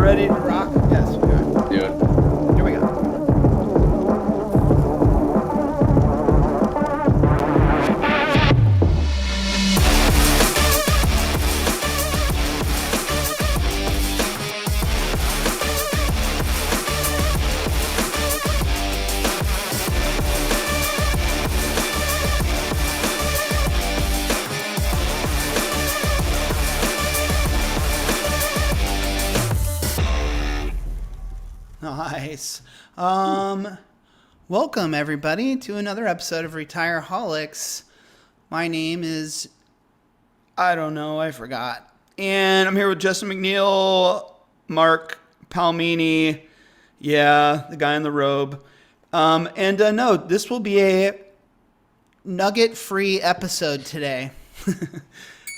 ready to rock? Yes, we are. Do it. Here we go. Nice. Welcome everybody to another episode of Retireholics. My name is, I forgot. And I'm here with Justin McNeil, Mark Palmini. Yeah, the guy in the robe. No, this will be a nugget-free episode today.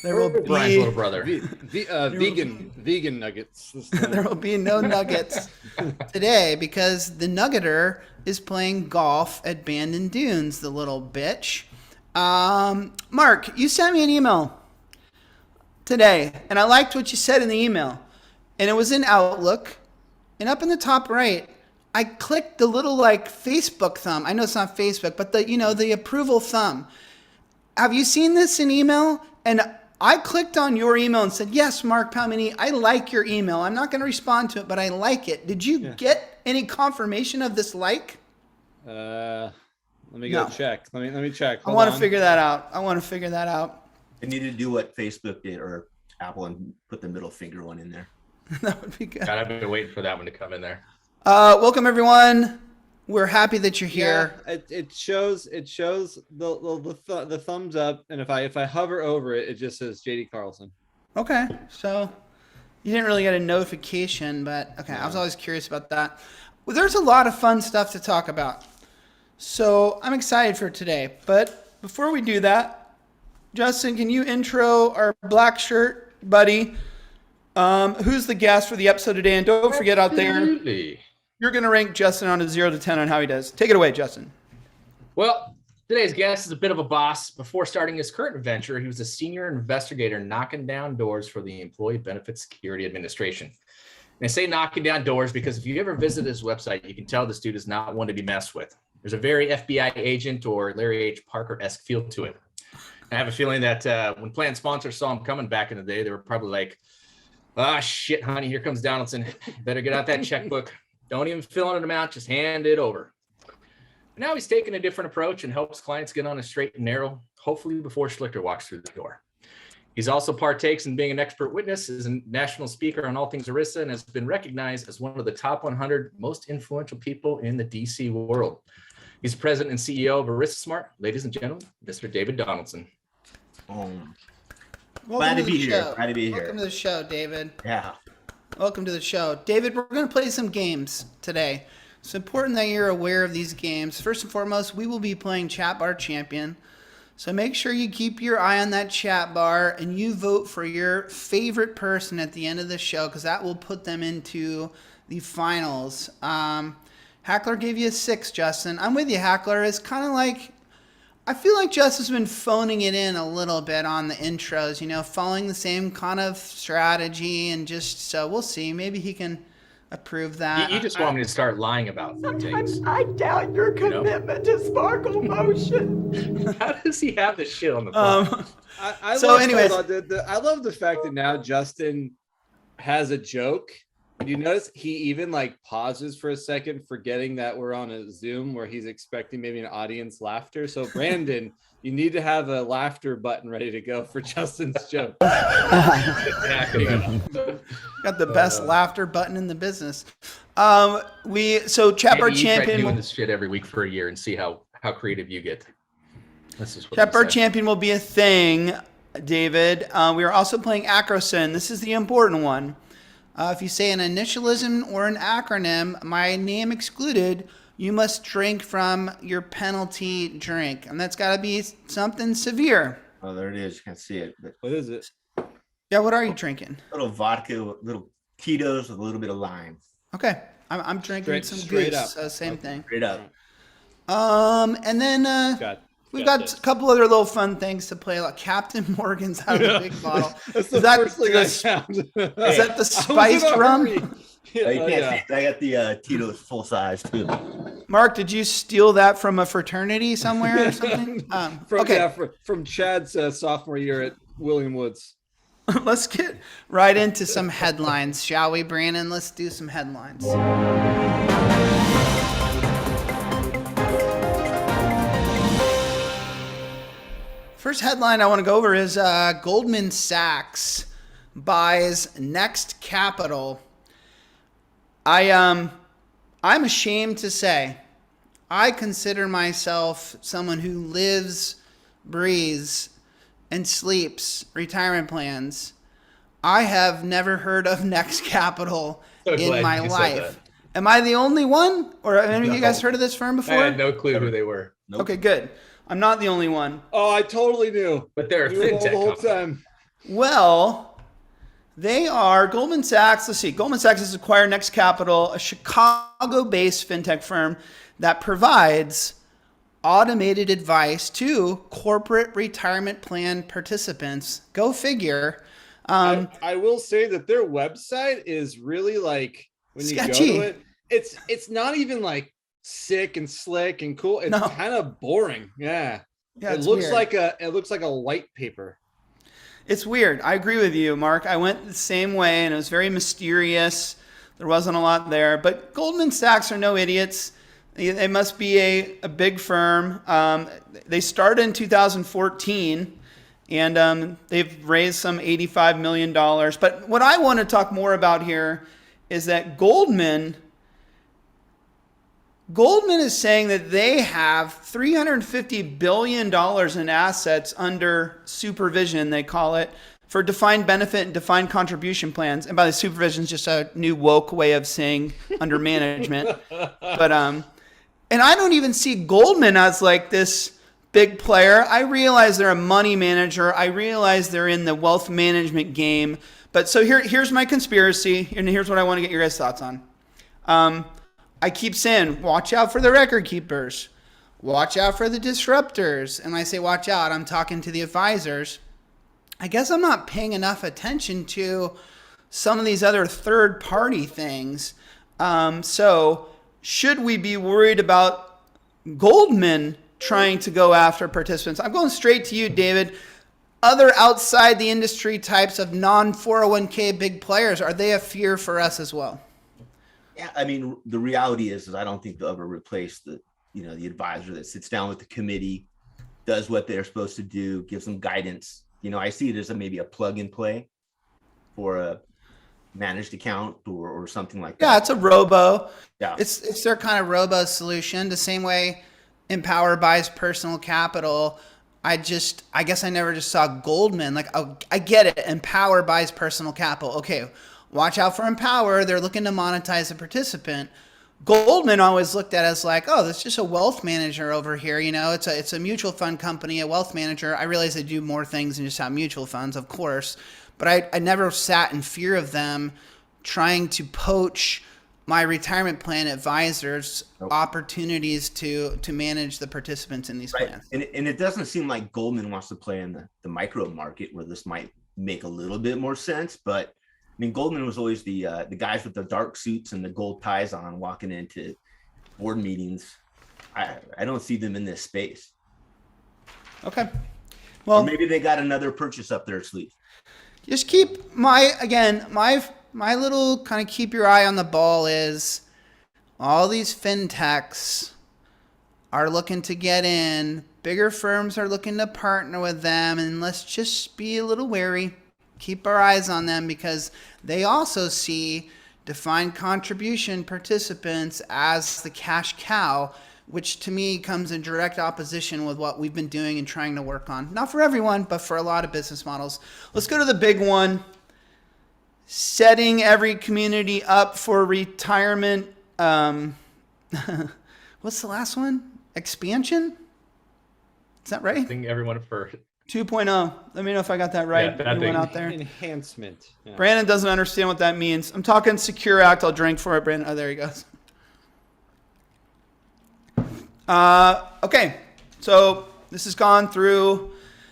There will be Brian's little brother. Vegan nuggets. There will be no nuggets today because the nuggeter is playing golf at Bandon Dunes, the little bitch. Mark, you sent me an email today, and I liked what you said in the email. And it was in Outlook, and up in the top right, I clicked the little Facebook thumb. I know it's not Facebook, but the approval thumb. Have you seen this in email? And I clicked on your email and said, yes, Mark Palmini, I like your email. I'm not going to respond to it, but I like it. Did you get any confirmation of this like? Let me go check. Let me check. I want to figure that out. They need to do what Facebook did or Apple and put the middle finger one in there. That would be good. God, I've been waiting for that one to come in there. Welcome, everyone. We're happy that you're here. Yeah, it shows the thumbs up, and if I hover over it, it just says JD Carlson. Okay, so you didn't really get a notification, but okay, no. I was always curious about that. Well, there's a lot of fun stuff to talk about, so I'm excited for today. But before we do that, Justin, can you intro our black shirt buddy? Who's the guest for the episode today? And don't forget out there. You're going to rank Justin on a 0 to 10 on how he does. Take it away, Justin. Well, today's guest is a bit of a boss. Before starting his current venture, he was a senior investigator knocking down doors for the Employee Benefit Security Administration. And I say knocking down doors because if you ever visit his website, you can tell this dude is not one to be messed with. There's a very FBI agent or Larry H. Parker-esque feel to it. I have a feeling that when plan sponsors saw him coming back in the day, they were probably like, ah, shit, honey, here comes Donaldson. Better get out that checkbook. Don't even fill in an amount, just hand it over. Now he's taking a different approach and helps clients get on a straight and narrow, hopefully before Schlichter walks through the door. He's also partakes in being an expert witness, is a national speaker on all things ERISA, and has been recognized as one of the top 100 most influential people in the DC world. He's president and CEO of ERISA Smart. Ladies and gentlemen, Mr. David Donaldson. Glad to be here. Welcome to the show, David. Yeah. Welcome to the show. David, we're going to play some games today. It's important that you're aware of these games. First and foremost, we will be playing Chat Bar Champion. So make sure you keep your eye on that chat bar and you vote for your favorite person at the end of the show because that will put them into the finals. Hackler gave you a 6, Justin. I'm with you, Hackler. It's kind of like, I feel like Justin's been phoning it in a little bit on the intros, following the same kind of strategy and just, so we'll see. Maybe he can approve that. You just want me to start lying about things. I doubt your commitment to Sparkle Motion. How does he have this shit on the phone? I love the fact that now Justin has a joke. Do you notice he even pauses for a second, forgetting that we're on a Zoom where he's expecting maybe an audience laughter? So Brandon, you need to have a laughter button ready to go for Justin's joke. Exactly. Got the best laughter button in the business. Chat Bar Champion. Doing this shit every week for a year and see how creative you get. Chat Bar Champion will be a thing, David. We are also playing Acrosin. This is the important one. If you say an initialism or an acronym, my name excluded, you must drink from your penalty drink. And that's got to be something severe. Oh, there it is. You can see it. But what is it? Yeah, what are you drinking? A little vodka, little Tito's with a little bit of lime. Okay. I'm drinking some Goose. Same thing. Straight up. And then we've got a couple other little fun things to play, like Captain Morgan's out of the big bottle. That's the first thing I found. Is that the spiced rum? I got the Tito's full size too. Mark, did you steal that from a fraternity somewhere or something? From Chad's sophomore year at William Woods. Let's get right into some headlines, shall we, Brandon? Let's do some headlines. First headline I want to go over is Goldman Sachs buys NextCapital. I'm ashamed to say I consider myself someone who lives, breathes, and sleeps retirement plans. I have never heard of NextCapital in my life. Am I the only one? Or have any of you guys heard of this firm before? I had no clue who they were. Nope. Okay, good. I'm not the only one. Oh, I totally knew. But they're a fintech the whole company. time. Well, they are Goldman Sachs. Let's see. Goldman Sachs has acquired NextCapital, a Chicago-based fintech firm that provides automated advice to corporate retirement plan participants. Go figure. I will say that their website is really like when sketchy. You go to it, it's not even like sick and slick and cool. It's kind of boring. Yeah. It looks weird. It looks like a white paper. It's weird. I agree with you, Mark. I went the same way and it was very mysterious. There wasn't a lot there, but Goldman Sachs are no idiots. They must be a big firm. They started in 2014 and they've raised some $85 million. But what I want to talk more about here is that Goldman is saying that they have $350 billion in assets under supervision, they call it, for defined benefit and defined contribution plans. And by the supervision is just a new woke way of saying under management. But and I don't even see Goldman as like this big player. I realize they're a money manager. I realize they're in the wealth management game. But so here's my conspiracy, and here's what I want to get your guys' thoughts on. I keep saying, watch out for the record keepers. Watch out for the disruptors. And when I say watch out, I'm talking to the advisors. I guess I'm not paying enough attention to some of these other third-party things. So should we be worried about Goldman trying to go after participants? I'm going straight to you, David. Other outside the industry types of non-401k big players, are they a fear for us as well? Yeah, I mean, the reality is I don't think they'll ever replace the advisor that sits down with the committee, does what they're supposed to do, gives them guidance. I see it as maybe a plug and play for a managed account or something like that. Yeah, it's a robo. Yeah, it's their kind of robo solution. The same way Empower buys Personal Capital. I guess I never just saw Goldman. Like, I get it. Empower buys Personal Capital. Okay, watch out for Empower. They're looking to monetize a participant. Goldman always looked at it as like, oh, that's just a wealth manager over here. It's a mutual fund company, a wealth manager. I realize they do more things than just have mutual funds, of course. But I never sat in fear of them trying to poach my retirement plan advisors' opportunities to manage the participants in these plans. And it doesn't seem like Goldman wants to play in the micro market where this might make a little bit more sense. But I mean, Goldman was always the guys with the dark suits and the gold ties on walking into board meetings. I don't see them in this space. Okay. Well, or maybe they got another purchase up their sleeve. Just keep my little kind of keep your eye on the ball is all these fintechs are looking to get in. Bigger firms are looking to partner with them, and let's just be a little wary. Keep our eyes on them because they also see defined contribution participants as the cash cow, which to me comes in direct opposition with what we've been doing and trying to work on. Not for everyone, but for a lot of business models. Let's go to the big one. Setting every community up for retirement. What's the last one? Expansion? Is that right? I think everyone for 2.0. Let me know if I got that right. Yeah, Anyone out there? Enhancement. Yeah. Brandon doesn't understand what that means. I'm talking Secure Act. I'll drink for it, Brandon. Oh, there he goes. Okay. So this has gone through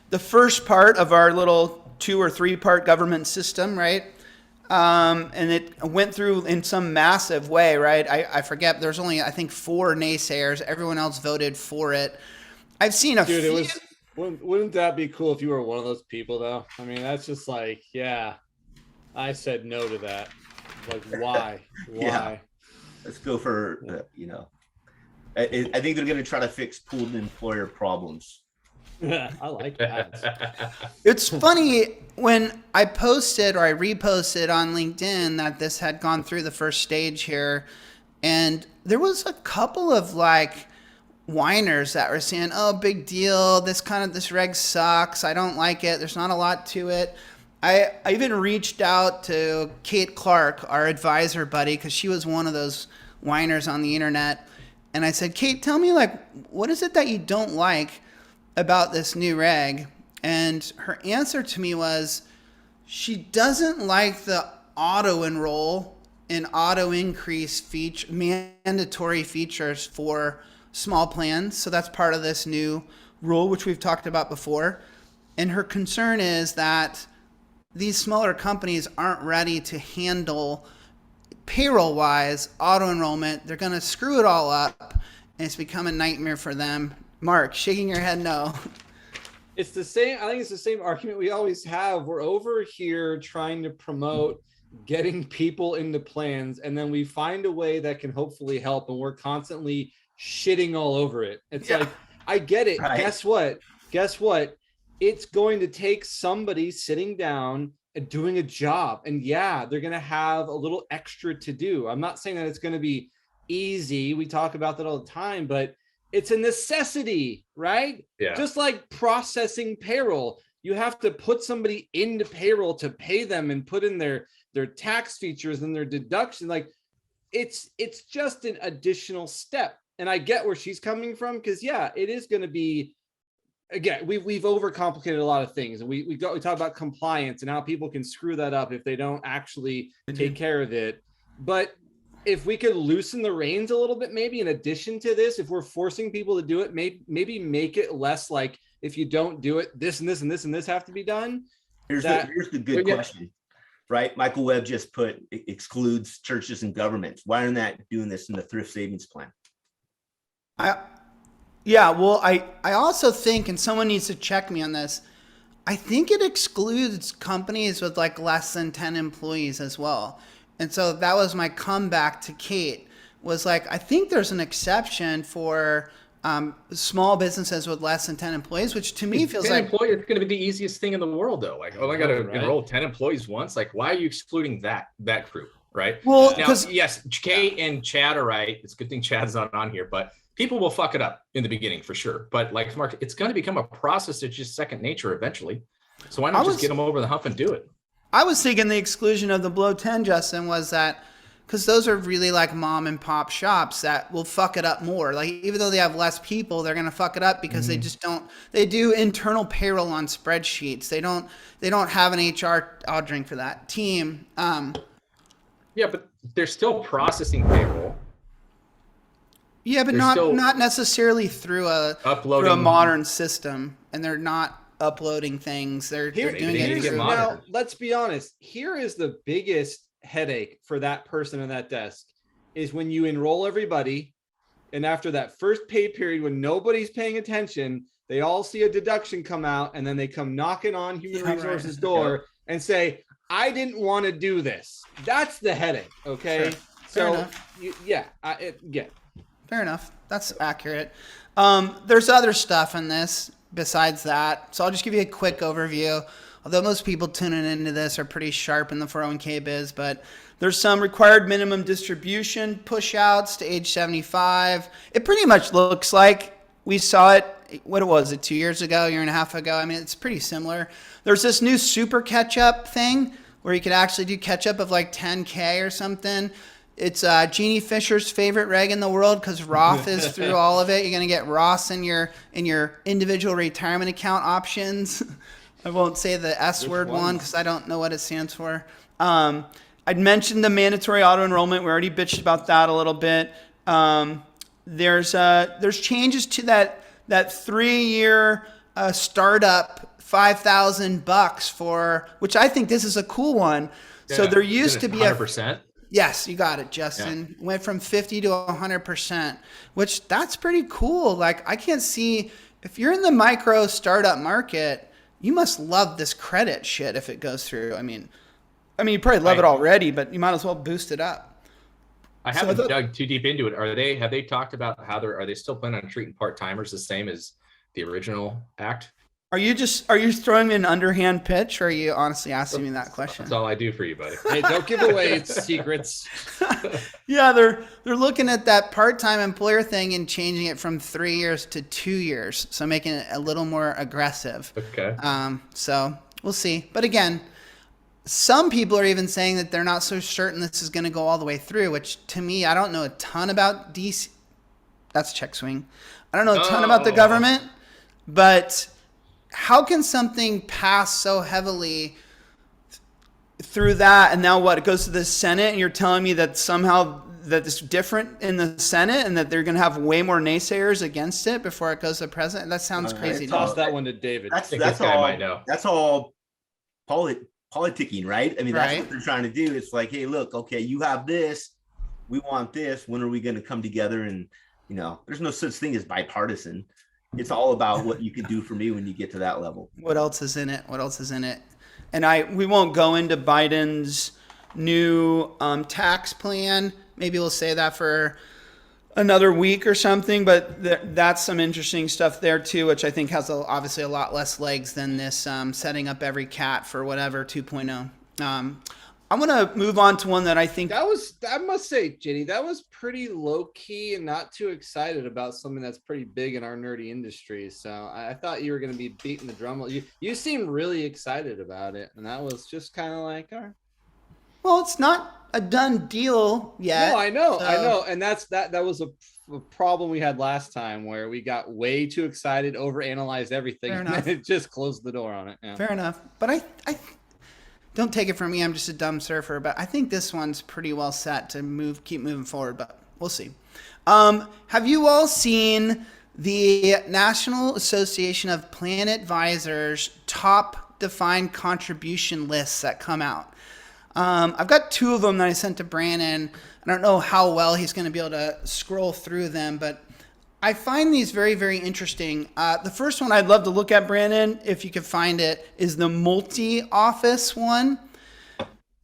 the first part of our little 2 or 3 part government system, right? and it went through in some massive way, right? I forget. There's only, I think, 4 naysayers. Everyone else voted for it. I've seen a Dude, few. it was. Wouldn't that be cool if you were one of those people, though? I mean, that's just like, yeah, I said no to that. Like, why? Yeah. Let's go for, I think they're going to try to fix pooled employer problems. I like that. It's funny when I posted or I reposted on LinkedIn that this had gone through the first stage here, and there was a couple of like whiners that were saying, "Oh, big deal. This reg sucks. I don't like it. There's not a lot to it." I even reached out to Kate Clark, our advisor buddy, because she was one of those whiners on the internet, and I said, "Kate, tell me, like, what is it that you don't like about this new reg?" And her answer to me was she doesn't like the auto enroll and auto increase mandatory features for small plans. So that's part of this new rule, which we've talked about before. And her concern is that these smaller companies aren't ready to handle payroll wise auto enrollment. They're going to screw it all up, and it's become a nightmare for them. Mark, shaking your head no. It's the same. I think it's the same argument we always have. We're over here trying to promote getting people into plans, and then we find a way that can hopefully help, and we're constantly shitting all over it. It's like, I get it. Right. Guess what? It's going to take somebody sitting down and doing a job. And yeah, they're going to have a little extra to do. I'm not saying that it's going to be easy. We talk about that all the time, but it's a necessity, right? Yeah. Just like processing payroll, you have to put somebody into payroll to pay them and put in their tax features and their deduction. Like it's just an additional step. And I get where she's coming from, because yeah, it is going to be, again, we've overcomplicated a lot of things, and we talk about compliance and how people can screw that up if they don't actually take care of it. But if we could loosen the reins a little bit, maybe in addition to this, if we're forcing people to do it, maybe make it less like, if you don't do it, this and this and this and this have to be done. Here's the good question, right? Michael Webb just put excludes churches and governments. Why aren't they doing this in the thrift savings plan? I also think, and someone needs to check me on this, I think it excludes companies with like less than 10 employees as well. And so that was my comeback to Kate, was like, I think there's an exception for small businesses with less than 10 employees, which to me feels like employees, it's going to be the easiest thing in the world, though. Like, oh, I got to enroll 10 employees once. Like, why are you excluding that group, right? Well, now, yes, Kate and Chad are right. It's a good thing Chad's not on here, but people will fuck it up in the beginning for sure. But like Mark, it's going to become a process that's just second nature eventually. So why not just get them over the hump and do it? I was thinking the exclusion of the below 10, Justin, was that because those are really like mom and pop shops that will fuck it up more. Like, even though they have less people, they're going to fuck it up because they just don't, they do internal payroll on spreadsheets. They don't have an HR, I'll drink for that, team. Yeah, but they're still processing payroll. Yeah, but not necessarily through a modern system, and they're not uploading things. They're doing it. Now, let's be honest. Here is the biggest headache for that person in that desk is when you enroll everybody, and after that first pay period, when nobody's paying attention, they all see a deduction come out, and then they come knocking on human resources door and say, "I didn't want to do this." That's the headache. Okay, Sure. Fair enough. That's accurate. There's other stuff in this besides that. So I'll just give you a quick overview. Although most people tuning into this are pretty sharp in the 401k biz, but there's some required minimum distribution push outs to age 75. It pretty much looks like we saw it, what was it, 2 years ago, year and a half ago? I mean, it's pretty similar. There's this new super catch up thing where you could actually do catch up of like 10K or something. It's Jeannie Fisher's favorite reg in the world because Roth is through all of it. You're going to get Roth in your individual retirement account options. I won't say the S word one because I don't know what it stands for. I'd mentioned the mandatory auto enrollment. We already bitched about that a little bit. There's changes to that 3-year startup $5,000 for, which I think this is a cool one. So there used to be 100%. Yes, you got it, Justin. Went from 50 to 100%, which that's pretty cool. Like, I can't see, if you're in the micro startup market, you must love this credit shit if it goes through. I mean, you probably love it already, but you might as well boost it up. I haven't dug too deep into it. Have they talked about are they still planning on treating part-timers the same as the original act? Are you throwing me an underhand pitch, or are you honestly asking me that question? That's all I do for you, buddy. Hey, don't give away its secrets. Yeah, they're looking at that part-time employer thing and changing it from 3 years to 2 years, so making it a little more aggressive. Okay. So we'll see. But again, some people are even saying that they're not so certain this is going to go all the way through, which to me, I don't know a ton about DC. That's check swing. I don't know a ton about the government, but how can something pass so heavily through that, and now what? It goes to the Senate, and you're telling me that somehow that it's different in the Senate, and that they're going to have way more naysayers against it before it goes to the president? That sounds crazy. Toss that one to David. That's all politicking, right? I mean, that's what they're trying to do. It's like, hey, look, okay, you have this, we want this. When are we going to come together? And there's no such thing as bipartisan. It's all about what you can do for me when you get to that level. What else is in it? And we won't go into Biden's new tax plan. Maybe we'll say that for another week or something, but that's some interesting stuff there too, which I think has obviously a lot less legs than this setting up every cat for whatever 2.0. I'm going to move on to one that I think I must say, Jenny, that was pretty low key and not too excited about something that's pretty big in our nerdy industry. So I thought you were going to be beating the drum. You seemed really excited about it. And that was just kind of like, all right. Well, it's not a done deal yet. No, I know. And that was a problem we had last time, where we got way too excited, overanalyzed everything, and then it just closed the door on it. Yeah. Fair enough. But I don't take it from me, I'm just a dumb surfer, but I think this one's pretty well set to keep moving forward, but we'll see. Have you all seen the National Association of Plan Advisors top defined contribution lists that come out? I've got 2 of them that I sent to Brandon. I don't know how well he's going to be able to scroll through them, but I find these very, very interesting. The first one I'd love to look at, Brandon, if you could find it, is the multi-office one.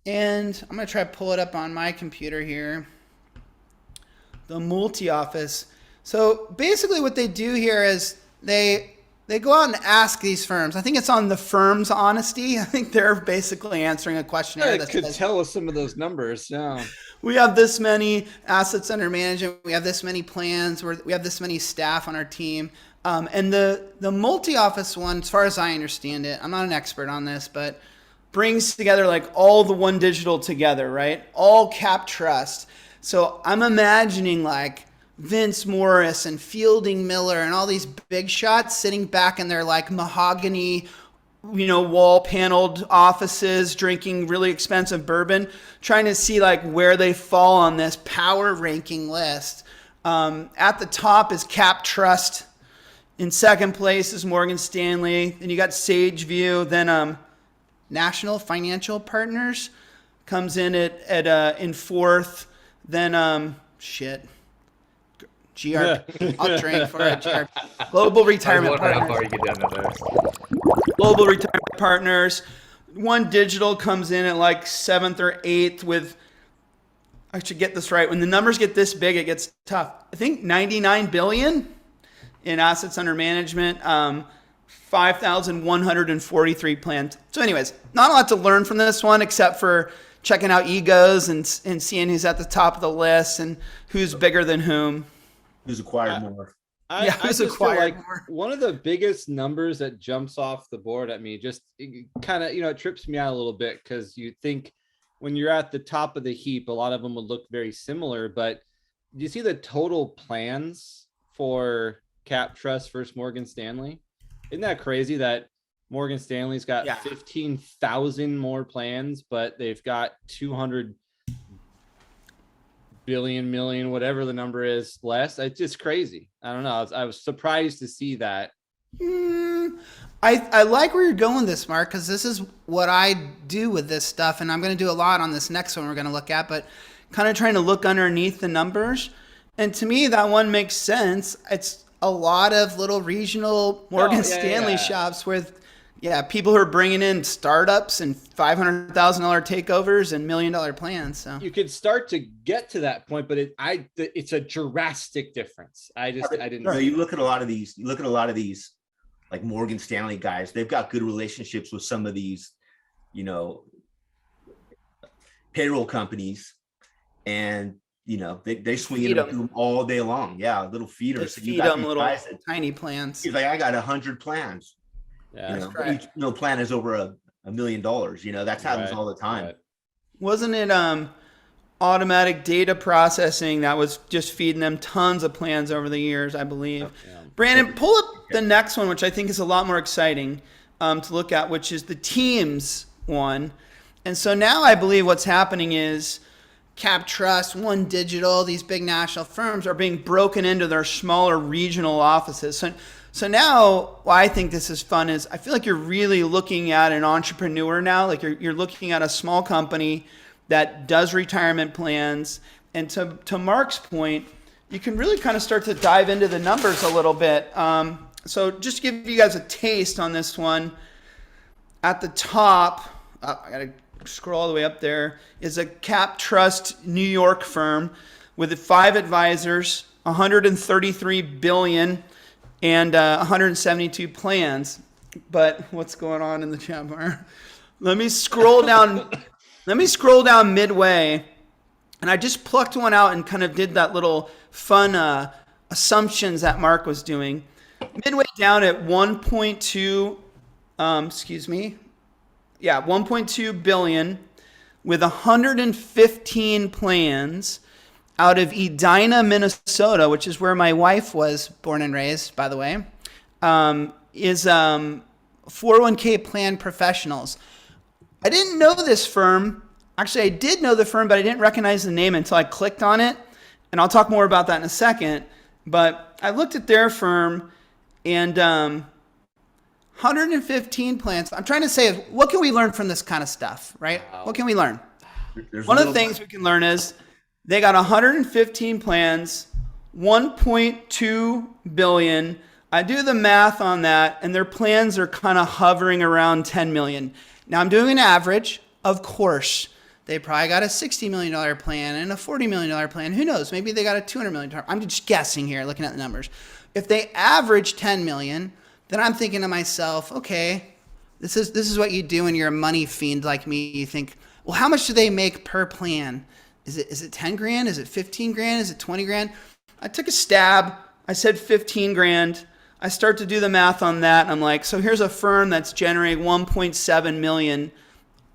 And I'm going to try to pull it up on my computer here. The multi-office. So basically what they do here is they go out and ask these firms. I think it's on the firm's honesty. I think they're basically answering a questionnaire. That could tell us some of those numbers. Yeah. We have this many assets under management. We have this many plans. We have this many staff on our team. And the multi-office one, as far as I understand it, I'm not an expert on this, but brings together like all the one digital together, right? All cap trust. So I'm imagining like Vince Morris and Fielding Miller and all these big shots sitting back in their like mahogany, wall paneled offices, drinking really expensive bourbon, trying to see like where they fall on this power ranking list. At the top is Cap Trust. In second place is Morgan Stanley. Then you got Sageview. Then National Financial Partners comes in in fourth. Then GRP. I'll drink for it. GRP. Global Retirement Partners. How far you get down that list. Global Retirement Partners. One Digital comes in at like 7th or 8th with, I should get this right. When the numbers get this big, it gets tough. I think 99 billion in assets under management, 5,143 plans. So anyways, not a lot to learn from this one except for checking out egos and seeing who's at the top of the list and who's bigger than whom. Who's acquired more. I just feel like one of the biggest numbers that jumps off the board at me, just kind of, it trips me out a little bit, because you think when you're at the top of the heap, a lot of them would look very similar. But do you see the total plans for Cap Trust versus Morgan Stanley? Isn't that crazy that Morgan Stanley's got 15,000 more plans, but they've got 200 billion, million, whatever the number is, less? It's just crazy. I don't know. I was surprised to see that. I I like where you're going with this, Mark, because this is what I do with this stuff, and I'm going to do a lot on this next one we're going to look at, but kind of trying to look underneath the numbers. And to me, that one makes sense. It's a lot of little regional Morgan Stanley shops with, people who are bringing in startups and $500,000 takeovers and $1 million plans. So you could start to get to that point, but it's a drastic difference. I didn't. No, you look at a lot of these. You look at a lot of these, like Morgan Stanley guys. They've got good relationships with some of these, payroll companies, and they swing it up to them all day long. Yeah, little feeders. They feed them little tiny plans. He's like, I got 100 plans. Yeah, each plan is over $1 million. That happens all the time. Right. Wasn't it automatic data processing that was just feeding them tons of plans over the years, I believe. Yeah. Brandon, pull up the next one, which I think is a lot more exciting to look at, which is the teams one. And so now I believe what's happening is Cap Trust, One Digital, these big national firms are being broken into their smaller regional offices. So now why I think this is fun is I feel like you're really looking at an entrepreneur now. Like you're looking at a small company that does retirement plans. And to Mark's point, you can really kind of start to dive into the numbers a little bit. So just to give you guys a taste on this one, at the top, I got to scroll all the way up there, is a Cap Trust New York firm with 5 advisors, 133 billion, and 172 plans. But what's going on in the chat bar? Let me scroll down. Midway, and I just plucked one out and kind of did that little fun assumptions that Mark was doing. Midway down at 1.2, 1.2 billion with 115 plans out of Edina, Minnesota, which is where my wife was born and raised, by the way, is 401k plan professionals. I didn't know this firm. Actually, I did know the firm, but I didn't recognize the name until I clicked on it. And I'll talk more about that in a second. But I looked at their firm and 115 plans. I'm trying to say, what can we learn from this kind of stuff, right? Wow. What can we learn? One of the things we can learn is they got 115 plans, 1.2 billion. I do the math on that, and their plans are kind of hovering around 10 million. Now I'm doing an average, of course. They probably got a $60 million plan and a $40 million plan. Who knows? Maybe they got a $200 million. I'm just guessing here, looking at the numbers. If they average 10 million, then I'm thinking to myself, okay, this is what you do when you're a money fiend like me. You think, well, how much do they make per plan? Is it 10 grand? Is it 15 grand? Is it 20 grand? I took a stab. I said 15 grand. I start to do the math on that. And I'm like, so here's a firm that's generating 1.7 million.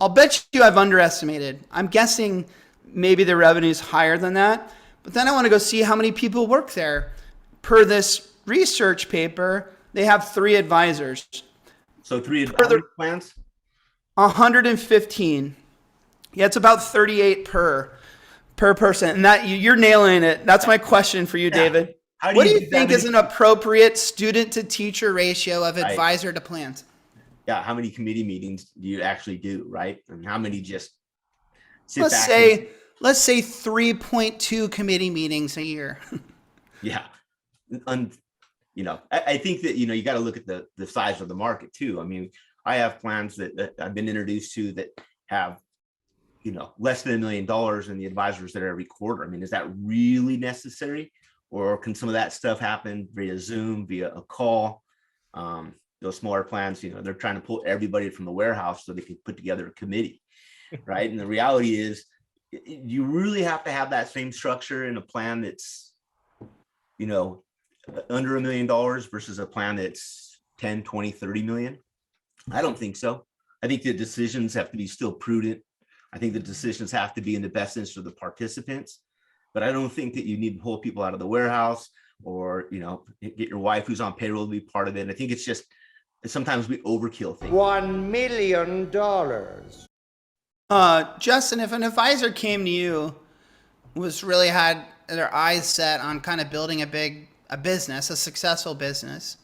I'll bet you I've underestimated. I'm guessing maybe the revenue is higher than that. But then I want to go see how many people work there. Per this research paper, they have 3 advisors. So 3 advisor plans? 115. Yeah, it's about 38 per person. And that you're nailing it. That's my question for you, David. What do you think is an appropriate student to teacher ratio of advisor to plans? Yeah, how many committee meetings do you actually do, right? And how many just sit let's back? Let's say 3.2 committee meetings a year. Yeah. I think that, you got to look at the size of the market too. I mean, I have plans that I've been introduced to that have, less than $1 million in the advisors there every quarter. I mean, is that really necessary? Or can some of that stuff happen via Zoom, via a call? Those smaller plans, they're trying to pull everybody from the warehouse so they can put together a committee, right? And the reality is, you really have to have that same structure in a plan that's, under $1 million versus a plan that's 10, 20, 30 million. I don't think so. I think the decisions have to be still prudent. I think the decisions have to be in the best interest of the participants. But I don't think that you need to pull people out of the warehouse or, get your wife who's on payroll to be part of it. And I think it's just, sometimes we overkill things. $1 million. Justin, if an advisor came to you, really had their eyes set on kind of building a business, a successful business,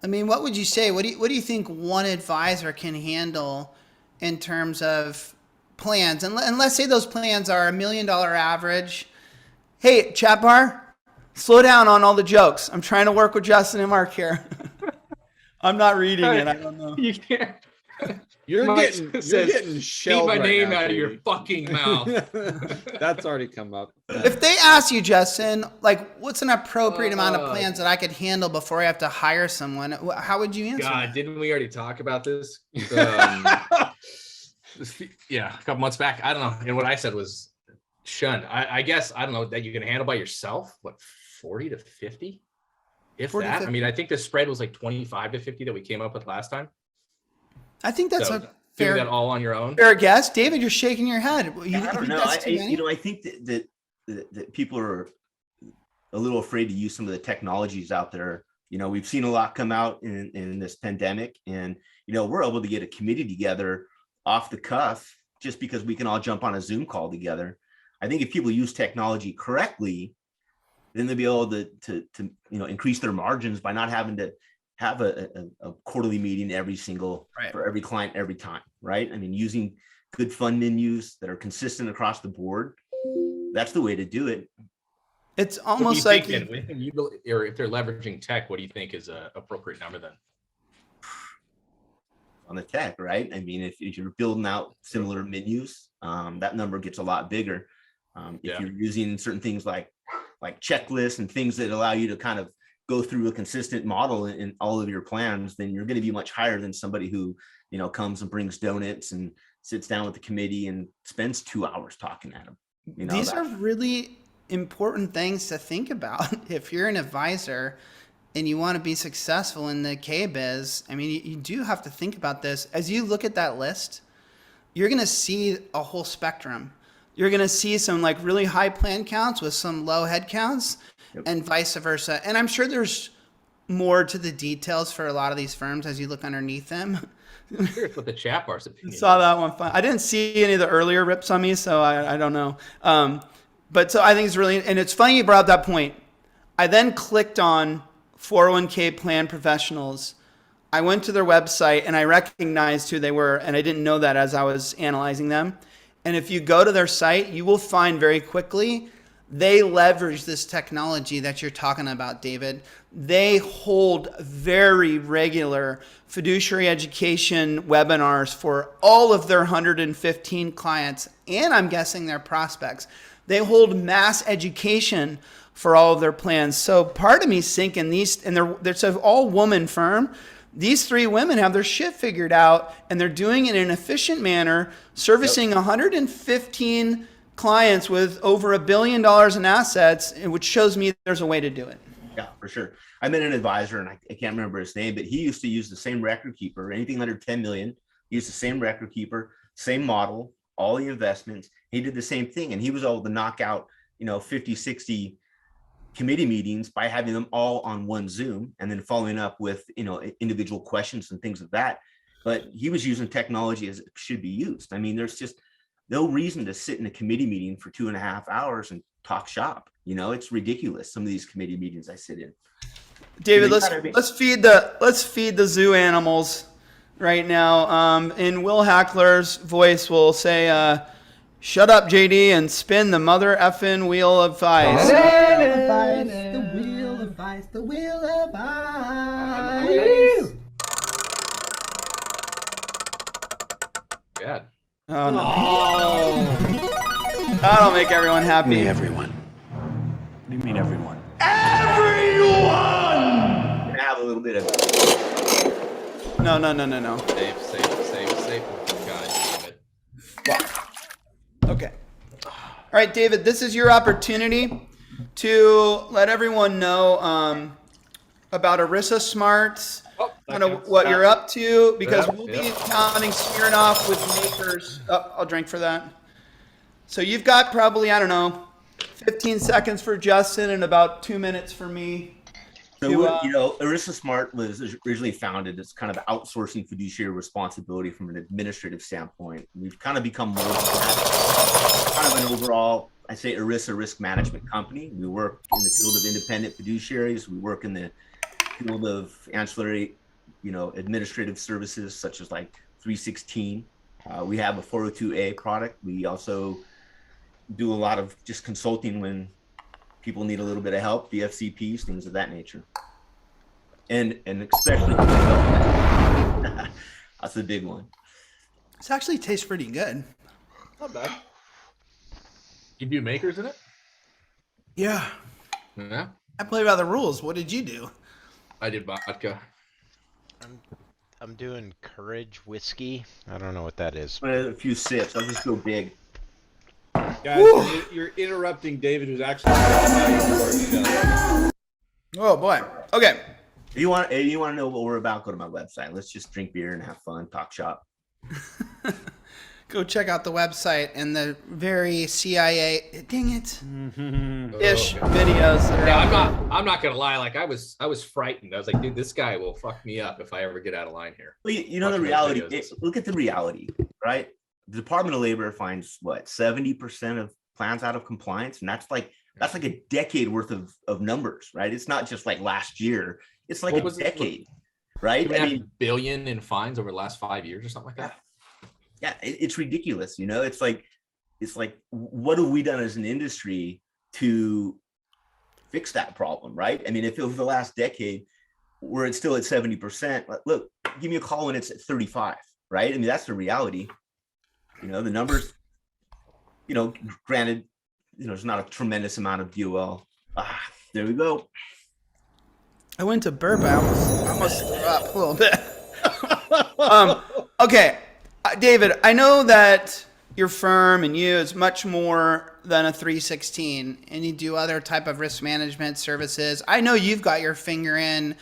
I mean, what would you say? What do you think one advisor can handle in terms of plans? And let's say those plans are $1 million average. Hey, chat bar, slow down on all the jokes. I'm trying to work with Justin and Mark here. I'm not reading it. I don't know. You can't. You're Mike getting says, shelled keep my right name now, out of your Katie. fucking mouth. That's already come up. If they ask you, Justin, like, what's an appropriate amount of plans that I could handle before I have to hire someone? How would you answer? God, that? didn't we already talk about this? Yeah, a couple months back. I don't know. And what I said was shun. I guess, I don't know, that you can handle by yourself, what, 40 to 50? If 40 to that. 50. I mean, I think the spread was like 25 to 50 that we came up with last time. I think that's So, a doing fair, that all on your own. fair guess. David, you're shaking your head. You I don't think know. that's too many? I think that people are a little afraid to use some of the technologies out there. We've seen a lot come out in this pandemic, and we're able to get a committee together off the cuff just because we can all jump on a Zoom call together. I think if people use technology correctly, then they'll be able to increase their margins by not having to have a quarterly meeting for every client every time, right? I mean, using good fund menus that are consistent across the board, that's the way to do it. It's What do almost you like think, then? Or if they're leveraging tech, what do you think is an appropriate number then? On the tech, right? I mean, if you're building out similar menus, that number gets a lot bigger. If you're using certain things like checklists and things that allow you to kind of go through a consistent model in all of your plans, then you're going to be much higher than somebody who, comes and brings donuts and sits down with the committee and spends 2 hours talking at them. these are really important things to think about. If you're an advisor and you want to be successful in the K-biz, I mean, you do have to think about this. As you look at that list, you're going to see a whole spectrum. You're going to see some like really high plan counts with some low head counts, and vice versa. And I'm sure there's more to the details for a lot of these firms as you look underneath them. Here's what the chat bar's opinion. Saw that one fun. I didn't see any of the earlier rips on me, so I don't know. But so I think it's really, and it's funny you brought up that point. I then clicked on 401k plan professionals. I went to their website and I recognized who they were, and I didn't know that as I was analyzing them. And if you go to their site, you will find very quickly they leverage this technology that you're talking about, David. They hold very regular fiduciary education webinars for all of their 115 clients, and I'm guessing their prospects. They hold mass education for all of their plans. So part of me is thinking these, and it's an all-woman firm. These 3 women have their shit figured out, and they're doing it in an efficient manner, servicing 115 clients with over $1 billion in assets, which shows me there's a way to do it. Yeah, for sure. I met an advisor, and I can't remember his name, but he used to use the same record keeper. Anything under 10 million, he used the same record keeper, same model, all the investments. He did the same thing, and he was able to knock out 50, 60 committee meetings by having them all on one Zoom and then following up with individual questions and things like that. But he was using technology as it should be used. I mean, there's just no reason to sit in a committee meeting for 2.5 hours and talk shop. It's ridiculous. Some of these committee meetings I sit in. David, let's feed the zoo animals right now. And Will Hackler's voice will say, "Shut up, JD, and spin the mother effing wheel of vice." The wheel of vice, the wheel of vice. God. Oh no! That'll make everyone happy. Me, everyone. What do you mean, everyone? Gonna have a little bit of No. Safe. God damn it. Okay. All right, David, this is your opportunity to let everyone know about ERISA Smarts, kind of what you're up to, because we'll be counting Smirnoff with makers. Oh, I'll drink for that. So you've got probably, 15 seconds for Justin and about 2 minutes for me. So, ERISA Smart was originally founded as kind of outsourcing fiduciary responsibility from an administrative standpoint. We've kind of become more than that, kind of an overall, I say, ERISA risk management company. We work in the field of independent fiduciaries. We work in the field of ancillary, administrative services such as like 316. We have a 402A product. We also do a lot of just consulting when people need a little bit of help, VFCPs, things of that nature. And especially that's a big one. This actually tastes pretty good. Not bad. You do makers in it? Yeah. Yeah. I play by the rules. What did you do? I did vodka. I'm doing Courage whiskey. I don't know what that is. A few sips. I'll just go big. Guys, you're interrupting David, who's actually Oh boy. Okay. If you want to know what we're about, go to my website. Let's just drink beer and have fun, talk shop. Go check out the website and the very CIA, dang it, ish videos. That are I'm not gonna lie. Like I was frightened. I was like, dude, this guy will fuck me up if I ever get out of line here. Well, the reality. Look at the reality, right? The Department of Labor finds 70% of plans out of compliance, and that's like a decade worth of numbers, right? It's not just like last year. It's like a decade, right? I mean, billion in fines over the last 5 years or something like that. Yeah, it's ridiculous. It's like, what have we done as an industry to fix that problem, right? I mean, if over the last decade, we're still at 70%, look, give me a call when it's at 35, right? I mean, that's the reality. The numbers, granted, there's not a tremendous amount of DOL. There we go. I went to burp. I almost threw up a little bit. Okay. David, I know that your firm and you is much more than a 316, and you do other type of risk management services. I know you've got your finger in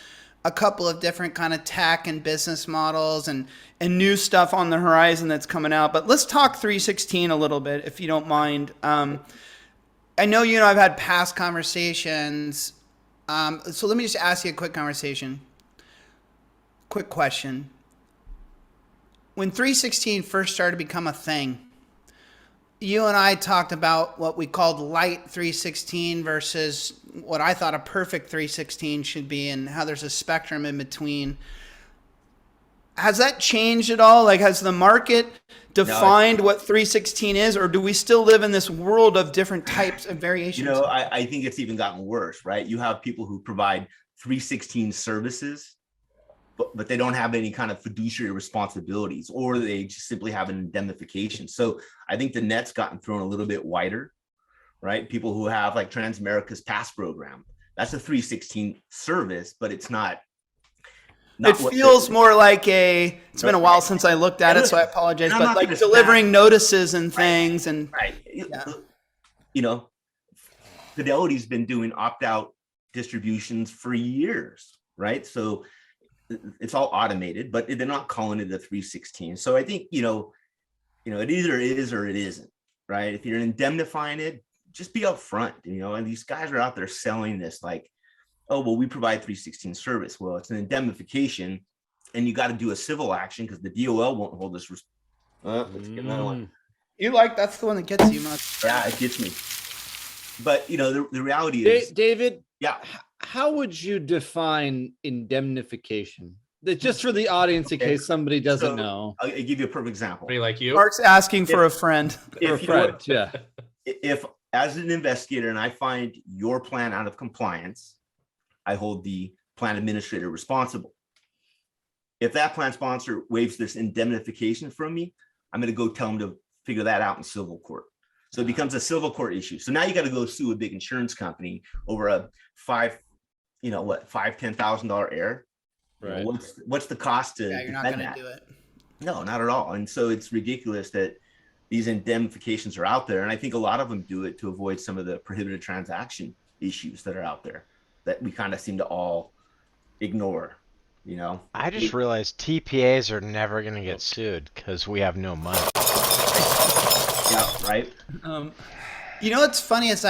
a couple of different kind of tech and business models and new stuff on the horizon that's coming out. But let's talk 316 a little bit, if you don't mind. I know I've had past conversations. So let me just ask you a quick question. When 316 first started to become a thing, you and I talked about what we called light 316 versus what I thought a perfect 316 should be, and how there's a spectrum in between. Has that changed at all? Like, has the market defined what 316 is, or do we still live in this world of different types of variations? I think it's even gotten worse, right? You have people who provide 316 services, but they don't have any kind of fiduciary responsibilities, or they just simply have an indemnification. So I think the net's gotten thrown a little bit wider, right? People who have like Transamerica's PASS program, that's a 316 service, but it's not. It feels more like it's been a while since I looked at it, so I apologize, but like delivering notices and things. Right. Fidelity's been doing opt-out distributions for years, right? So it's all automated, but they're not calling it a 316. So I think, it either is or it isn't, right? If you're indemnifying it, just be upfront, and these guys are out there selling this like, oh, well, we provide 316 service. Well, it's an indemnification, and you got to do a civil action because the DOL won't hold us. Let's get another one. That's the one that gets you much. Yeah, it gets me. But, the reality is. David, yeah. How would you define indemnification? Just for the audience, in case somebody doesn't know. I'll give you a perfect example. Somebody like you. Mark's asking for a friend. Yeah. If, as an investigator, and I find your plan out of compliance, I hold the plan administrator responsible. If that plan sponsor waives this indemnification from me, I'm going to go tell them to figure that out in civil court. So it becomes a civil court issue. So now you got to go sue a big insurance company over a $10,000 error. Right. What's the cost to you're not going to do it. No, not at all. And so it's ridiculous that these indemnifications are out there. And I think a lot of them do it to avoid some of the prohibited transaction issues that are out there that we kind of seem to all ignore, I just realized TPAs are never going to get sued because we have no money. Yeah, right. What's funny is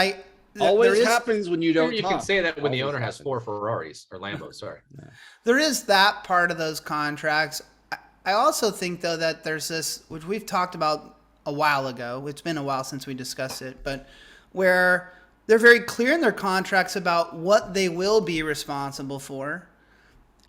always happens when you don't You talk. can say that when the Always owner has happens. 4 Ferraris or Lambos, sorry. there is that part of those contracts. I also think, though, that there's this, which we've talked about a while ago. It's been a while since we discussed it, but where they're very clear in their contracts about what they will be responsible for.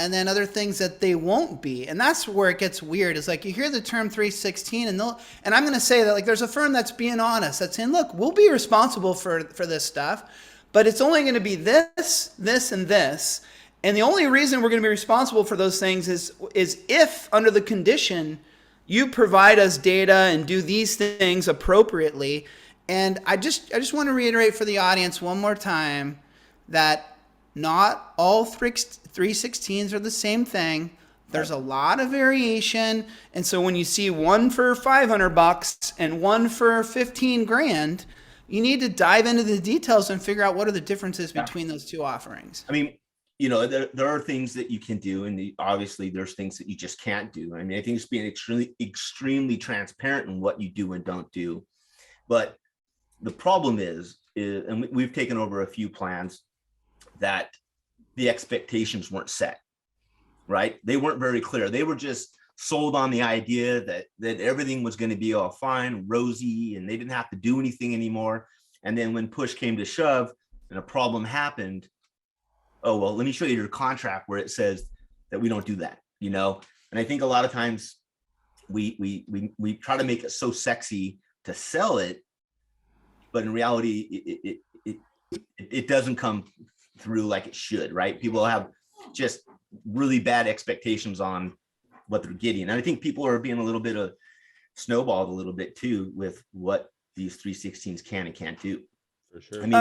and then other things that they won't be. And that's where it gets weird. Is like you hear the term 316 and I'm going to say that like there's a firm that's being honest, that's saying, look, we'll be responsible for this stuff, but it's only going to be this, this, and this. And the only reason we're going to be responsible for those things is if under the condition you provide us data and do these things appropriately. And I just want to reiterate for the audience one more time that not all 316s are the same thing. There's a lot of variation. And so when you see one for $500 and one for 15 grand, you need to dive into the details and figure out what are the differences between those two offerings. I mean, there are things that you can do, and obviously there's things that you just can't do. I mean, I think it's being extremely transparent in what you do and don't do. But the problem is and we've taken over a few plans that the expectations weren't set, right? They weren't very clear. They were just sold on the idea that everything was going to be all fine, rosy, and they didn't have to do anything anymore. And then when push came to shove and a problem happened, oh, well, let me show you your contract where it says that we don't do that, And I think a lot of times we try to make it so sexy to sell it, but in reality, it doesn't come through like it should, right? People have just really bad expectations on what they're getting. And I think people are being a little bit of snowballed a little bit too with what these 316s can and can't do. For sure. I mean,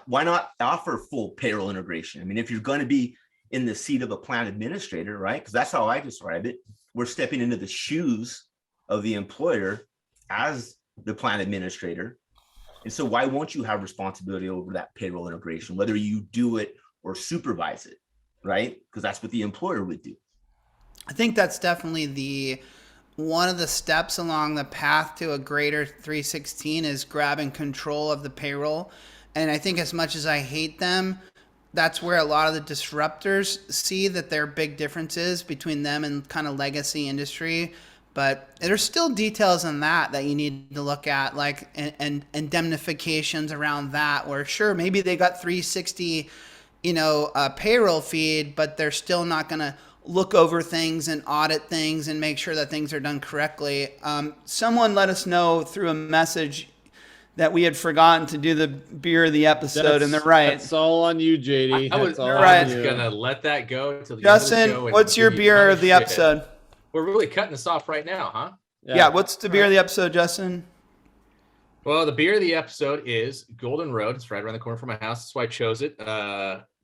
why not offer full payroll integration? I mean, if you're going to be in the seat of a plan administrator, right? Because that's how I describe it. We're stepping into the shoes of the employer as the plan administrator. And so why won't you have responsibility over that payroll integration, whether you do it or supervise it, right? Because that's what the employer would do. I think that's definitely one of the steps along the path to a greater 316 is grabbing control of the payroll. And I think as much as I hate them, that's where a lot of the disruptors see that there are big differences between them and kind of legacy industry. But there's still details on that you need to look at, like and indemnifications around that, where sure, maybe they got 360, payroll feed, but they're still not going to look over things and audit things and make sure that things are done correctly. Someone let us know through a message that we had forgotten to do the beer of the episode, and they're right. That's all on you, JD. I was gonna let that go until the Justin, end of the show. what's your beer of the episode? We're really cutting this off right now, huh? Yeah, what's the beer of the episode, Justin? Well, the beer of the episode is Golden Road. It's right around the corner from my house. That's why I chose it.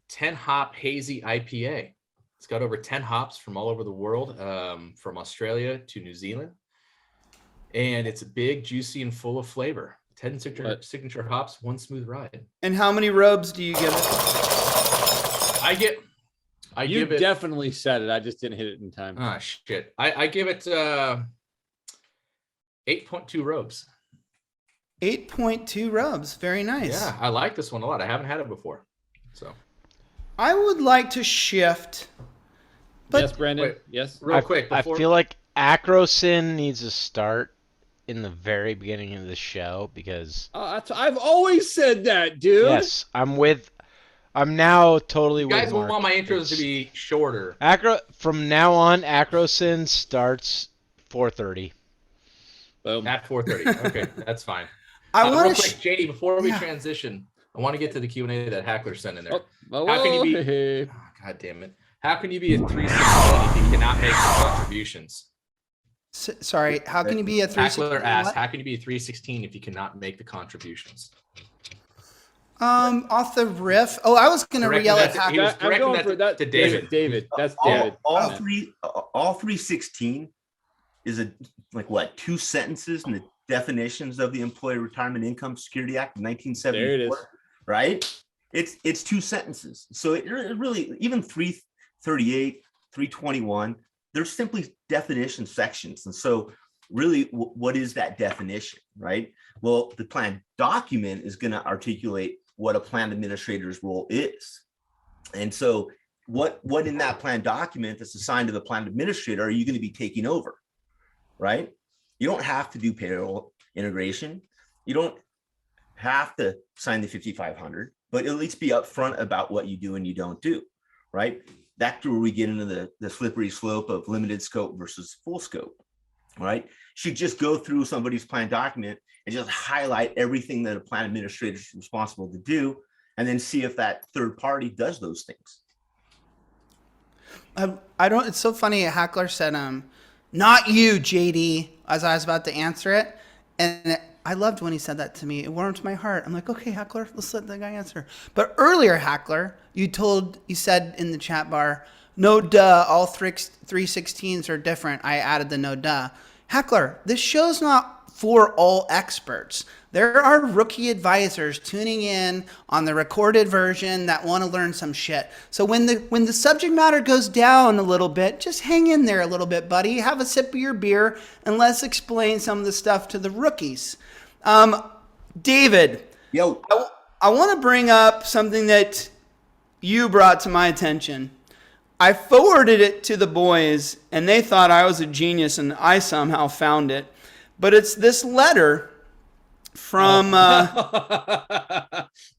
10 hop hazy IPA. It's got over 10 hops from all over the world, from Australia to New Zealand. And it's big, juicy, and full of flavor. 10 signature hops, one smooth ride. And how many robes do you give it? You definitely said it. I just didn't hit it in time. Ah, shit. I give it 8.2 robes. 8.2 robes. Very nice. Yeah, I like this one a lot. I haven't had it before. So I would like to shift. But yes, Brandon. Wait, yes. Real quick. I feel like Acrosin needs to start in the very beginning of the show because I've always said that, dude. Yes, I'm now totally you with guys Mark. want my intros to be shorter. From now on, Acrosin starts 4:30. Boom. At 4:30. Okay, that's fine. I want real quick, JD, before we transition, I want to get to the Q&A that Hackler sent in there. How can you be? Oh, God damn it! How can you be a 316 if you cannot make the contributions? Sorry, how can you be a 316? Hackler asked, how can you be a 316 if you cannot make the contributions? Off the riff. Oh, I was gonna yell at He was Hackler. directing that to David. David, that's David. All 316 is two sentences in the definitions of the Employee Retirement Income Security Act of 1974. There it is. Right? It's two sentences. So it really, even 338, 321, they're simply definition sections. And so really, what is that definition, right? Well, the plan document is going to articulate what a plan administrator's role is. And so what in that plan document that's assigned to the plan administrator are you going to be taking over, right? You don't have to do payroll integration. You don't have to sign the 5500, but at least be upfront about what you do and you don't do, right? that's where we get into the slippery slope of limited scope versus full scope, right? Should just go through somebody's plan document and just highlight everything that a plan administrator is responsible to do, and then see if that third party does those things. I don't. It's so funny. Hackler said, "Not you, JD," as I was about to answer it, and I loved when he said that to me. It warmed my heart. I'm like, okay, Hackler, let's let the guy answer. But earlier, Hackler, you said in the chat bar, no duh, all 316s are different. I added the no duh. Hackler, this show's not for all experts. There are rookie advisors tuning in on the recorded version that want to learn some shit. So when the subject matter goes down a little bit, just hang in there a little bit, buddy. Have a sip of your beer and let's explain some of the stuff to the rookies. David, Yo, I want to bring up something that you brought to my attention. I forwarded it to the boys and they thought I was a genius and I somehow found it. But it's this letter from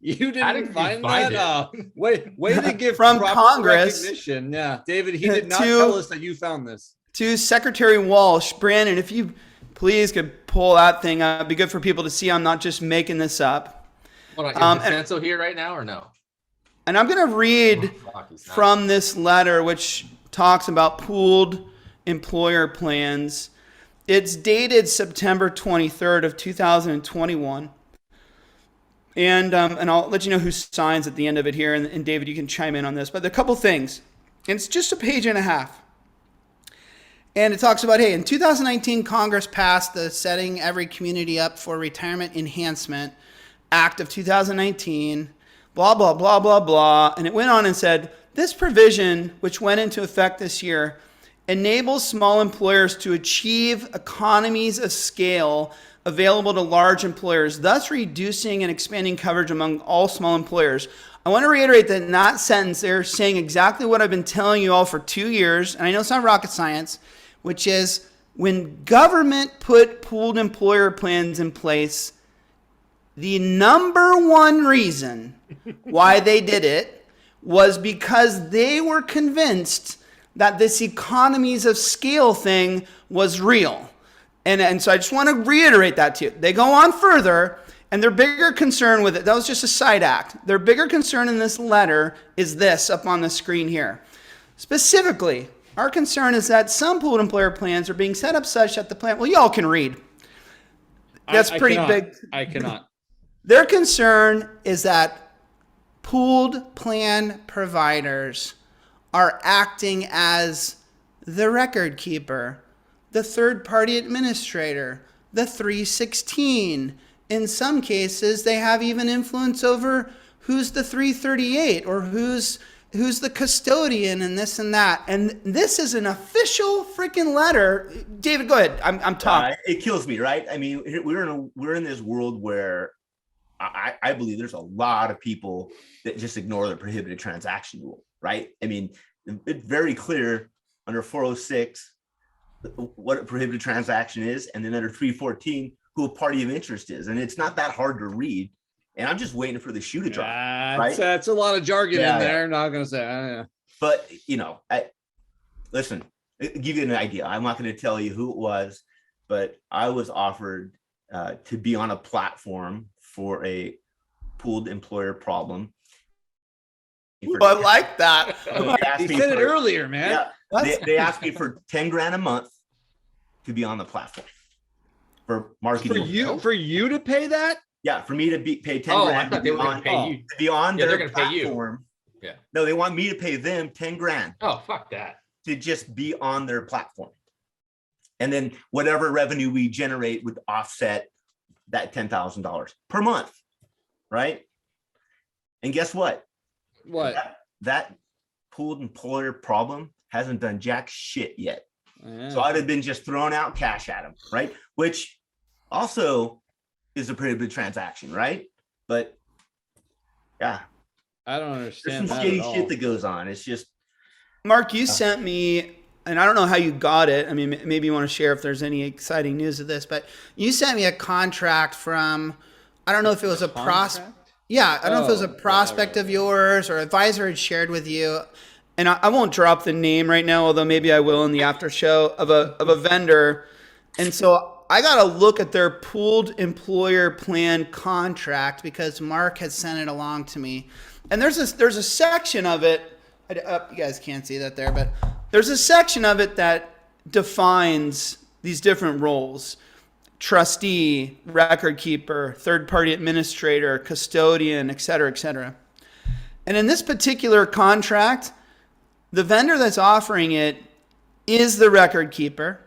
you didn't find that? Way to give from proper Congress recognition. Yeah, David, he did not to- tell us that you found this. to Secretary Walsh. Brandon, if you please could pull that thing up, it'd be good for people to see I'm not just making this up. Hold on, is Vincenzo here right now or no? And I'm going to read Fuck, he's not. from this letter, which talks about pooled employer plans. It's dated September 23rd of 2021. And I'll let you know who signs at the end of it here. And David, you can chime in on this. But there are a couple things. And it's just a page and a half. And it talks about, hey, in 2019, Congress passed the Setting Every Community Up for Retirement Enhancement Act of 2019, blah, blah, blah, blah, blah. And it went on and said, this provision, which went into effect this year, enables small employers to achieve economies of scale available to large employers, thus reducing and expanding coverage among all small employers. I want to reiterate that in that sentence, they're saying exactly what I've been telling you all for 2 years, and I know it's not rocket science, which is when government put pooled employer plans in place, the number one reason why they did it was because they were convinced that this economies of scale thing was real. And so I just want to reiterate that to you. They go on further, and their bigger concern with it, that was just a side act. Their bigger concern in this letter is this up on the screen here. Specifically, our concern is that some pooled employer plans are being set up such that the plan, well, y'all can read. That's pretty big. I cannot. Their concern is that pooled plan providers are acting as the record keeper, the third-party administrator, the 316. In some cases, they have even influence over who's the 338 or who's the custodian and this and that. And this is an official freaking letter. David, go ahead. I'm talking. It kills me, right? I mean, we're in this world where I believe there's a lot of people that just ignore the prohibited transaction rule, right? I mean, it's very clear under 406 what a prohibited transaction is, and then under 314 who a party of interest is, and it's not that hard to read. And I'm just waiting for the shoe to drop. Right? That's a lot of jargon in there. Not gonna say. But listen, I'll give you an idea. I'm not going to tell you who it was, but I was offered to be on a platform for a pooled employer problem. I like that. He said it earlier, man. Yeah, they asked me for 10 grand a month to be on the platform for marketing. For you to pay that? Yeah, for me to pay 10 grand I thought they were going to pay you. to be on Yeah, their they're gonna pay you. platform. Yeah. No, they want me to pay them 10 grand Oh, fuck that. to just be on their platform. And then whatever revenue we generate would offset that $10,000 per month, right? And guess what? What? That pooled employer problem hasn't done jack shit yet. Yeah. So I'd have been just throwing out cash at them, right? Which also is a prohibited transaction, right? But yeah, I don't there's understand some that shady at all. shit that goes on. It's just Mark, you sent me, and I don't know how you got it. I mean, maybe you want to share if there's any exciting news of this, but you sent me a contract from, I don't know if it was a prospect. Yeah, I don't know if it was a prospect of yours or advisor had shared with you. and I won't drop the name right now, although maybe I will in the after show, of a vendor. And so I got to look at their pooled employer plan contract because Mark has sent it along to me. And there's a section of it. You guys can't see that there, but there's a section of it that defines these different roles: trustee, record keeper, third-party administrator, custodian, et cetera, et cetera. And in this particular contract, the vendor that's offering it is the record keeper.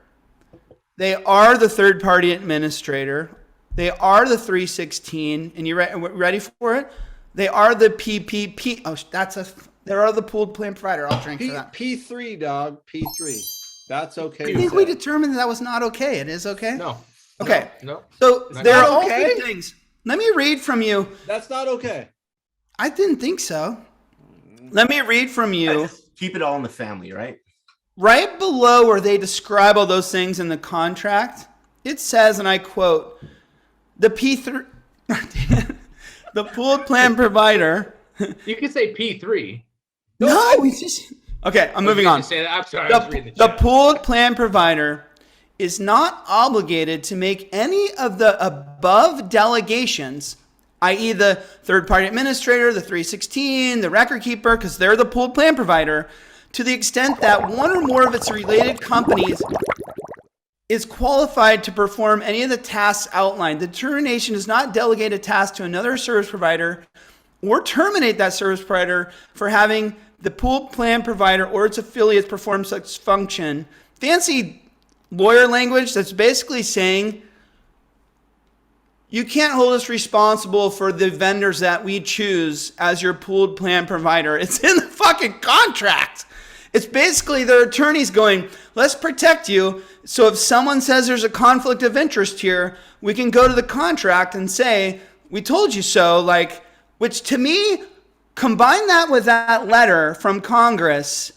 They are the third-party administrator. They are the 316. And you ready for it? They are the PPP. Oh, they are the pooled plan provider. I'll drink for that. P3, dog. P3. That's okay. I think we determined that was not okay. It is okay? No. Okay. No. So It's there not are all okay? three things. Let me read from you. That's not okay. I didn't think so. Let me read from you. Just keep it all in the family, right? Right below where they describe all those things in the contract, it says, and I quote, the P3, the pooled plan provider. You could say P3. No, we just, okay, I'm moving on. Say that. I'm sorry. I was reading The chat. pooled plan provider is not obligated to make any of the above delegations, i.e. the third-party administrator, the 316, the record keeper, because they're the pooled plan provider, to the extent that one or more of its related companies is qualified to perform any of the tasks outlined. The determination does not delegate a task to another service provider or terminate that service provider for having the pooled plan provider or its affiliates perform such function. Fancy lawyer language that's basically saying you can't hold us responsible for the vendors that we choose as your pooled plan provider. It's in the fucking contract. It's basically their attorneys going, let's protect you. So if someone says there's a conflict of interest here, we can go to the contract and say, we told you so. Like, which to me, combine that with that letter from Congress,